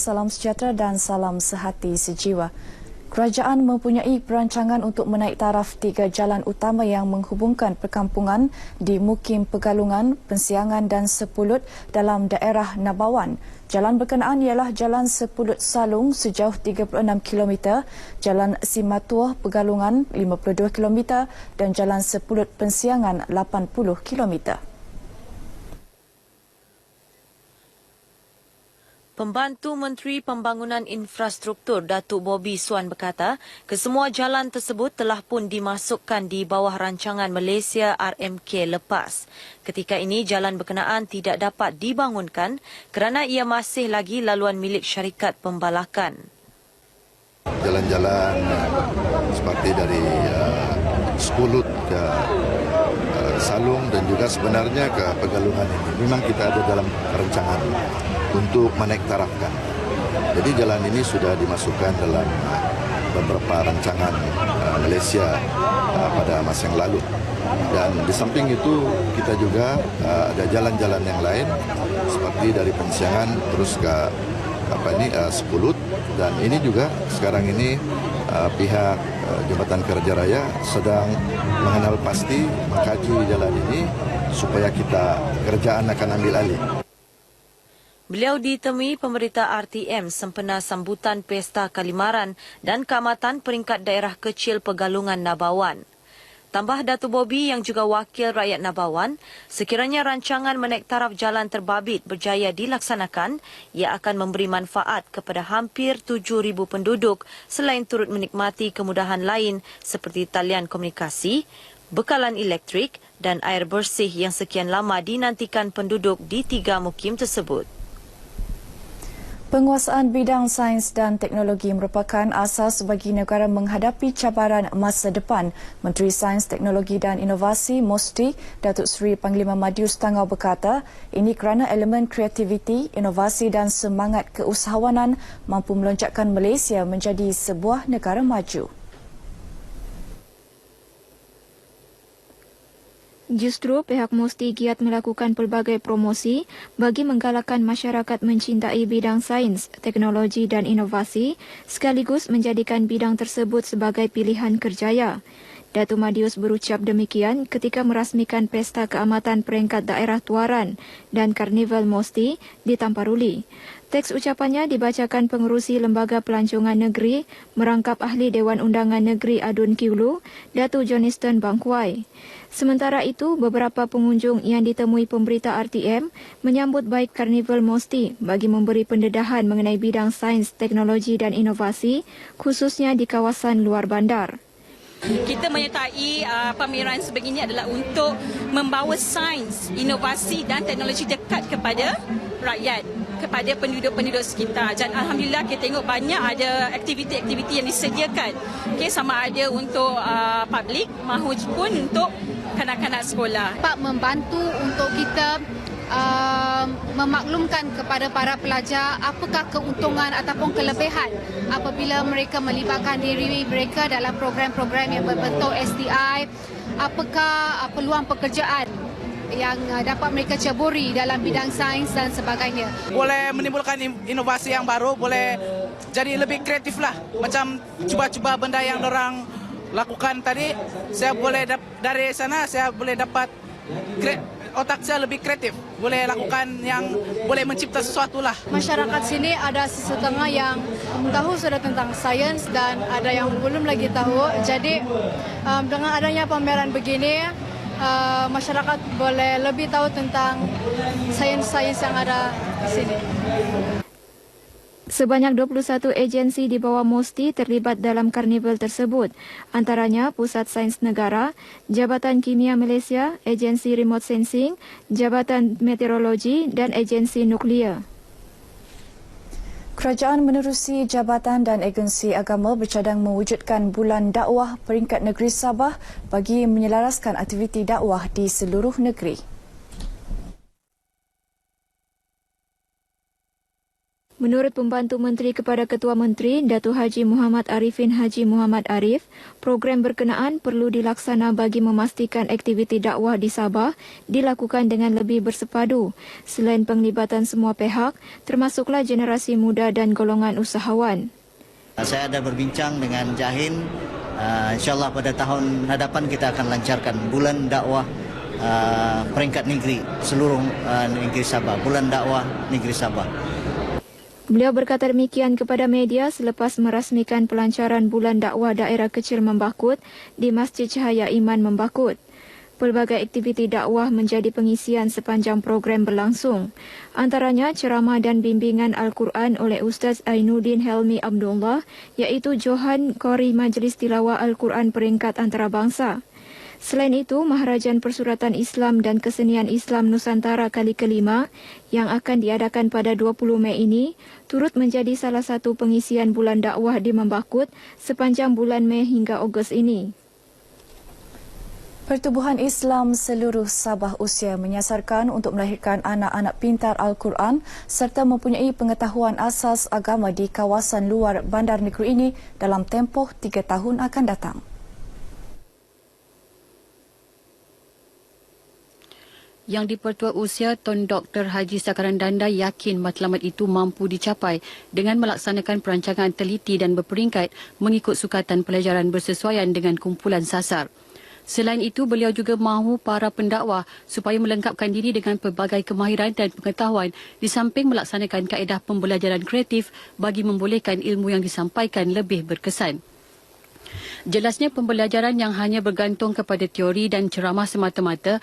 Salam sejahtera dan salam sehati sejiwa. Kerajaan mempunyai perancangan untuk menaik taraf 3 jalan utama yang menghubungkan perkampungan di Mukim Pegalungan, Pensiangan dan Sepulut dalam daerah Nabawan. Jalan berkenaan ialah Jalan Sepulut Salung sejauh 36 km, Jalan Simatuah Pegalungan 52 km dan Jalan Sepulut Pensiangan 80 km. Pembantu Menteri Pembangunan Infrastruktur Datuk Bobby Suan berkata, kesemua jalan tersebut telah pun dimasukkan di bawah rancangan Malaysia RMK lepas. Ketika ini, jalan berkenaan tidak dapat dibangunkan kerana ia masih lagi laluan milik syarikat pembalakan. Jalan-jalan seperti dari Sepulut ke Salung dan juga sebenarnya ke Pegalungan ini memang kita ada dalam rancangan untuk menaik tarafkan. Jadi jalan ini sudah dimasukkan dalam beberapa rancangan Malaysia pada masa yang lalu. Dan di samping itu kita juga ada jalan-jalan yang lain seperti dari Pensiangan terus ke Sepulut, dan ini juga sekarang ini pihak Jabatan Kerja Raya sedang mengenal pasti mengkaji jalan ini supaya kerajaan akan ambil alih. Beliau ditemui pemerintah RTM sempena sambutan Pesta Kalimaran dan Keamatan Peringkat Daerah Kecil Pegalungan Nabawan. Tambah Datuk Bobby yang juga wakil rakyat Nabawan, sekiranya rancangan menaik taraf jalan terbabit berjaya dilaksanakan, ia akan memberi manfaat kepada hampir 7,000 penduduk selain turut menikmati kemudahan lain seperti talian komunikasi, bekalan elektrik dan air bersih yang sekian lama dinantikan penduduk di 3 mukim tersebut. Penguasaan bidang sains dan teknologi merupakan asas bagi negara menghadapi cabaran masa depan. Menteri Sains, Teknologi dan Inovasi MOSTI, Datuk Seri Panglima Madius Tangau berkata, ini kerana elemen kreativiti, inovasi dan semangat keusahawanan mampu melonjakkan Malaysia menjadi sebuah negara maju. Justru pihak MOSTI giat melakukan pelbagai promosi bagi menggalakkan masyarakat mencintai bidang sains, teknologi dan inovasi sekaligus menjadikan bidang tersebut sebagai pilihan kerjaya. Datuk Madius berucap demikian ketika merasmikan Pesta Keamatan Peringkat Daerah Tuaran dan Karnival MOSTI di Tamparuli. Teks ucapannya dibacakan pengerusi Lembaga Pelancongan Negeri merangkap Ahli Dewan Undangan Negeri Adun Kiulu, Datuk Johnston Bangkuai. Sementara itu, beberapa pengunjung yang ditemui pemberita RTM menyambut baik Karnival MOSTI bagi memberi pendedahan mengenai bidang sains, teknologi dan inovasi, khususnya di kawasan luar bandar. Kita menyertai pameran sebegini adalah untuk membawa sains, inovasi dan teknologi dekat kepada rakyat, kepada penduduk-penduduk sekitar. Dan Alhamdulillah kita tengok banyak ada aktiviti-aktiviti yang disediakan. Sama ada untuk publik maupun untuk kanak-kanak sekolah. Dapat membantu untuk kita memaklumkan kepada para pelajar apakah keuntungan ataupun kelebihan apabila mereka melibatkan diri mereka dalam program-program yang berbentuk STI, apakah peluang pekerjaan yang dapat mereka ceburi dalam bidang sains dan sebagainya. Boleh menimbulkan inovasi yang baru, boleh jadi lebih kreatif lah. Macam cuba-cuba benda yang orang lakukan tadi, saya boleh dari sana saya boleh dapat otak saya lebih kreatif, boleh lakukan yang boleh mencipta sesuatu lah. Masyarakat sini ada setengah yang tahu sudah tentang sains dan ada yang belum lagi tahu. Jadi dengan adanya pameran begini, masyarakat boleh lebih tahu tentang sains-sains yang ada di sini. Sebanyak 21 agensi di bawah MOSTI terlibat dalam karnival tersebut, antaranya Pusat Sains Negara, Jabatan Kimia Malaysia, Agensi Remote Sensing, Jabatan Meteorologi dan Agensi Nuklear. Kerajaan menerusi jabatan dan agensi agama bercadang mewujudkan Bulan Dakwah Peringkat Negeri Sabah bagi menyelaraskan aktiviti dakwah di seluruh negeri. Menurut Pembantu Menteri kepada Ketua Menteri, Datuk Haji Muhammad Arifin Haji Muhammad Arif, program berkenaan perlu dilaksana bagi memastikan aktiviti dakwah di Sabah dilakukan dengan lebih bersepadu. Selain penglibatan semua pihak, termasuklah generasi muda dan golongan usahawan. Saya ada berbincang dengan Jahin, insyaAllah pada tahun hadapan kita akan lancarkan bulan dakwah peringkat negeri seluruh negeri Sabah, bulan dakwah negeri Sabah. Beliau berkata demikian kepada media selepas merasmikan pelancaran Bulan Dakwah Daerah Kecil Membakut di Masjid Cahaya Iman Membakut. Pelbagai aktiviti dakwah menjadi pengisian sepanjang program berlangsung. Antaranya ceramah dan bimbingan Al-Quran oleh Ustaz Ainuddin Helmi Abdullah, iaitu Johan Qori Majlis Tilawah Al-Quran Peringkat Antarabangsa. Selain itu, Maharajan Persuratan Islam dan Kesenian Islam Nusantara kali kelima yang akan diadakan pada 20 Mei ini turut menjadi salah satu pengisian bulan dakwah di Membakut sepanjang bulan Mei hingga Ogos ini. Pertubuhan Islam seluruh Sabah Usia menyasarkan untuk melahirkan anak-anak pintar Al-Quran serta mempunyai pengetahuan asas agama di kawasan luar bandar negeri ini dalam tempoh 3 tahun akan datang. Yang di-Pertua Usia Tun Dr. Haji Sakaran Danda yakin matlamat itu mampu dicapai dengan melaksanakan perancangan teliti dan berperingkat mengikut sukatan pelajaran bersesuaian dengan kumpulan sasar. Selain itu, beliau juga mahu para pendakwah supaya melengkapkan diri dengan pelbagai kemahiran dan pengetahuan di samping melaksanakan kaedah pembelajaran kreatif bagi membolehkan ilmu yang disampaikan lebih berkesan. Jelasnya pembelajaran yang hanya bergantung kepada teori dan ceramah semata-mata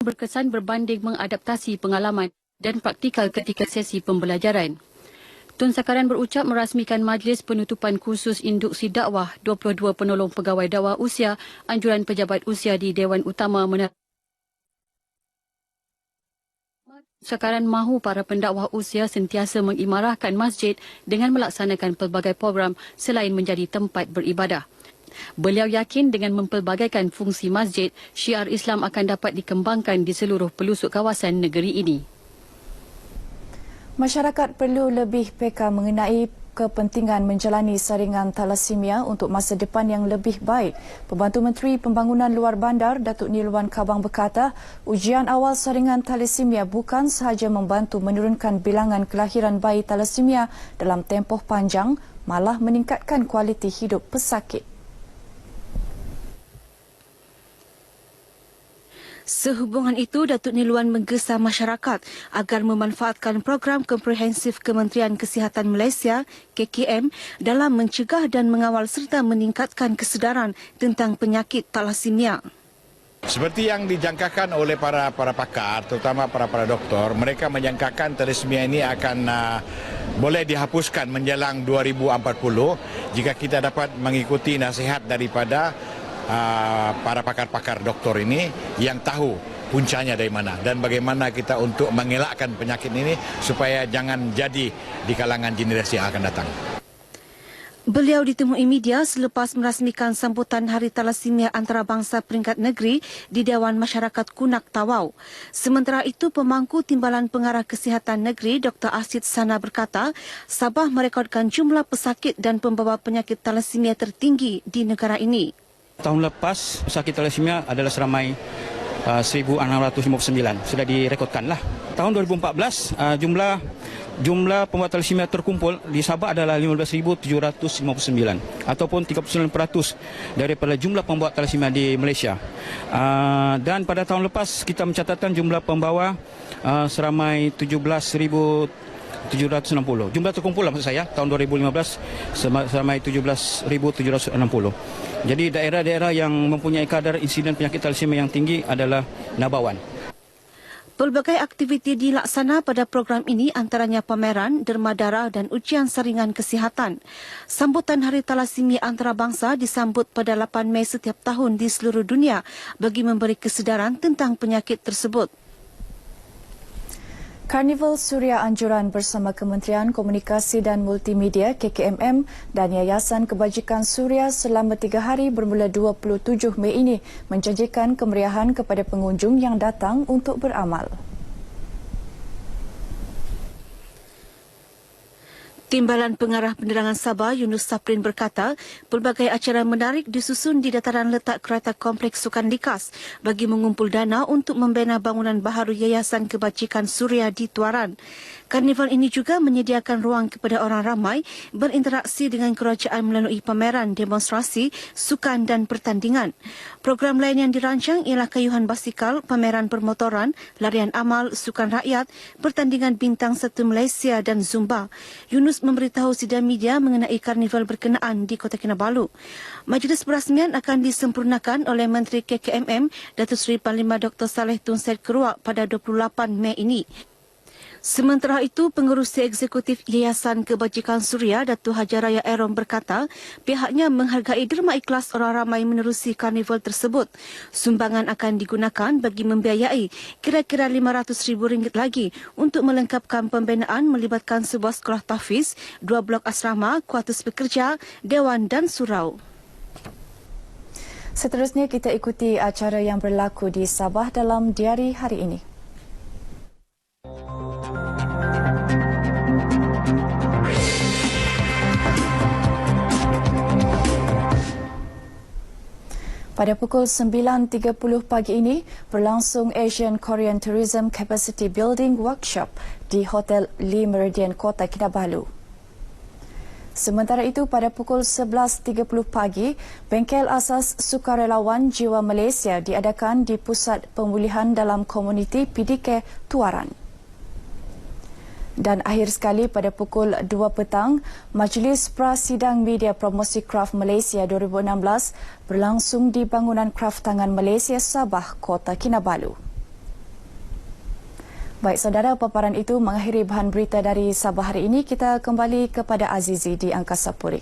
berkesan berbanding mengadaptasi pengalaman dan praktikal ketika sesi pembelajaran. Tun Sakaran berucap merasmikan majlis penutupan kursus induksi dakwah 22 penolong pegawai dakwah usia anjuran pejabat usia di Dewan Utama Sakaran mahu para pendakwah usia sentiasa mengimarahkan masjid dengan melaksanakan pelbagai program selain menjadi tempat beribadah. Beliau yakin dengan mempelbagaikan fungsi masjid, syiar Islam akan dapat dikembangkan di seluruh pelosok kawasan negeri ini. Masyarakat perlu lebih peka mengenai kepentingan menjalani saringan thalassemia untuk masa depan yang lebih baik. Pembantu Menteri Pembangunan Luar Bandar, Datuk Nilwan Kabang berkata, ujian awal saringan thalassemia bukan sahaja membantu menurunkan bilangan kelahiran bayi thalassemia dalam tempoh panjang, malah meningkatkan kualiti hidup pesakit. Sehubungan itu, Datuk Nilwan menggesa masyarakat agar memanfaatkan program komprehensif Kementerian Kesihatan Malaysia, KKM, dalam mencegah dan mengawal serta meningkatkan kesedaran tentang penyakit thalassemia. Seperti yang dijangkakan oleh para pakar, terutama para doktor, mereka menjangkakan thalassemia ini akan boleh dihapuskan menjelang 2040 jika kita dapat mengikuti nasihat daripada para pakar-pakar doktor ini yang tahu puncanya dari mana dan bagaimana kita untuk mengelakkan penyakit ini supaya jangan jadi di kalangan generasi yang akan datang. Beliau ditemui media selepas merasmikan sambutan Hari Thalassemia Antarabangsa Peringkat Negeri di Dewan Masyarakat Kunak Tawau. Sementara itu, Pemangku Timbalan Pengarah Kesihatan Negeri Dr. Asid Sana berkata, Sabah merekodkan jumlah pesakit dan pembawa penyakit thalassemia tertinggi di negara ini. Tahun lepas, pesakit thalassemia adalah seramai 1,659. Sudah direkodkanlah. Tahun 2014, jumlah pembuat thalassemia terkumpul di Sabah adalah 15,759 ataupun 39% daripada jumlah pembuat thalassemia di Malaysia. Dan pada tahun lepas, kita mencatatkan jumlah pembawa seramai 17,760. Jumlah terkumpul maksud saya tahun 2015 seramai 17,760. Jadi daerah-daerah yang mempunyai kadar insiden penyakit thalassemia yang tinggi adalah Nabawan. Pelbagai aktiviti dilaksana pada program ini antaranya pameran, derma darah dan ujian saringan kesihatan. Sambutan Hari Thalassemia Antarabangsa disambut pada 8 Mei setiap tahun di seluruh dunia bagi memberi kesedaran tentang penyakit tersebut. Karnival Suria Anjuran bersama Kementerian Komunikasi dan Multimedia KKMM dan Yayasan Kebajikan Suria selama 3 hari bermula 27 Mei ini menjanjikan kemeriahan kepada pengunjung yang datang untuk beramal. Timbalan Pengarah Penerangan Sabah Yunus Saprin berkata, pelbagai acara menarik disusun di dataran letak kereta Kompleks Sukan Likas bagi mengumpul dana untuk membina bangunan baharu Yayasan Kebajikan Suria di Tuaran. Karnival ini juga menyediakan ruang kepada orang ramai berinteraksi dengan kerajaan melalui pameran, demonstrasi, sukan dan pertandingan. Program lain yang dirancang ialah kayuhan basikal, pameran permotoran, larian amal, sukan rakyat, pertandingan bintang satu Malaysia dan Zumba. Yunus memberitahu sidang media mengenai karnival berkenaan di Kota Kinabalu. Majlis perasmian akan disempurnakan oleh Menteri KKMM Datuk Seri Panglima Dr. Saleh Tun Said Keruak pada 28 Mei ini. Sementara itu, Pengerusi Eksekutif Yayasan Kebajikan Suria, Datuk Haji Raya Erom berkata, pihaknya menghargai derma ikhlas orang ramai menerusi karnival tersebut. Sumbangan akan digunakan bagi membiayai kira-kira RM500,000 lagi untuk melengkapkan pembinaan melibatkan sebuah sekolah tahfiz, 2 blok asrama, kuartus pekerja, dewan dan surau. Seterusnya kita ikuti acara yang berlaku di Sabah dalam diari hari ini. Pada pukul 9.30 pagi ini, berlangsung Asian Korean Tourism Capacity Building Workshop di Hotel Lee Meridian Kota Kinabalu. Sementara itu, pada pukul 11.30 pagi, bengkel asas Sukarelawan Jiwa Malaysia diadakan di Pusat Pemulihan dalam Komuniti PDK Tuaran. Dan akhir sekali pada pukul 2 petang, Majlis Prasidang Media Promosi Kraft Malaysia 2016 berlangsung di bangunan Kraft Tangan Malaysia Sabah, Kota Kinabalu. Baik saudara, paparan itu mengakhiri bahan berita dari Sabah hari ini. Kita kembali kepada Azizi di Angkasa Puri.